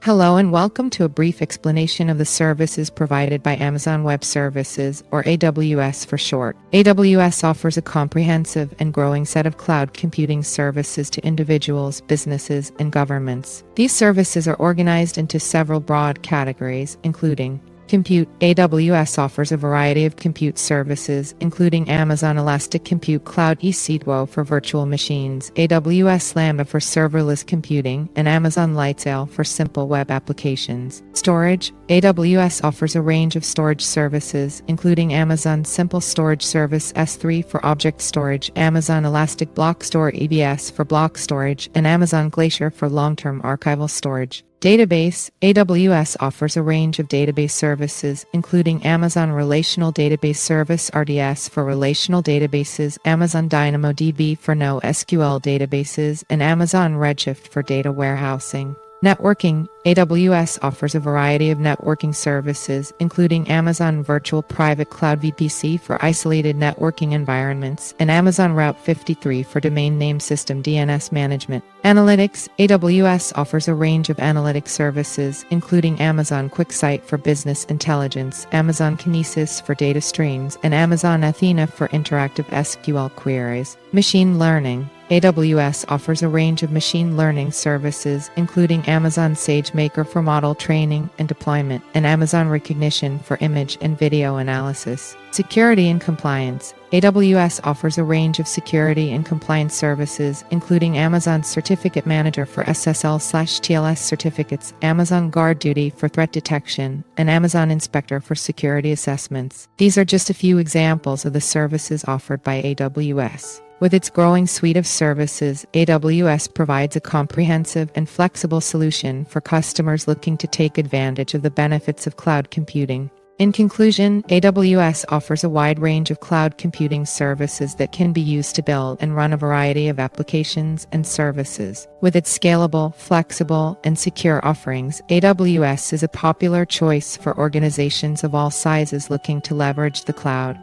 Hello and welcome to a brief explanation of the services provided by Amazon Web Services, or AWS for short. AWS offers a comprehensive and growing set of cloud computing services to individuals, businesses, and governments. These services are organized into several broad categories, including Compute. AWS offers a variety of compute services, including Amazon Elastic Compute Cloud EC2 for virtual machines, AWS Lambda for serverless computing, and Amazon Lightsail for simple web applications. Storage. AWS offers a range of storage services, including Amazon Simple Storage Service S3 for object storage, Amazon Elastic Block Store EBS for block storage, and Amazon Glacier for long-term archival storage. Database. AWS offers a range of database services, including Amazon Relational Database Service RDS for relational databases, Amazon DynamoDB for NoSQL databases, and Amazon Redshift for data warehousing. Networking. AWS offers a variety of networking services, including Amazon Virtual Private Cloud VPC for isolated networking environments, and Amazon Route 53 for domain name system DNS management. Analytics. AWS offers a range of analytics services, including Amazon QuickSight for business intelligence, Amazon Kinesis for data streams, and Amazon Athena for interactive SQL queries. Machine learning. AWS offers a range of machine learning services, including Amazon SageMaker for model training and deployment, and Amazon Rekognition for image and video analysis. Security and compliance. AWS offers a range of security and compliance services, including Amazon Certificate Manager for SSL/TLS certificates, Amazon Guard Duty for threat detection, and Amazon Inspector for security assessments. These are just a few examples of the services offered by AWS. With its growing suite of services, AWS provides a comprehensive and flexible solution for customers looking to take advantage of the benefits of cloud computing. In conclusion, AWS offers a wide range of cloud computing services that can be used to build and run a variety of applications and services. With its scalable, flexible, and secure offerings, AWS is a popular choice for organizations of all sizes looking to leverage the cloud.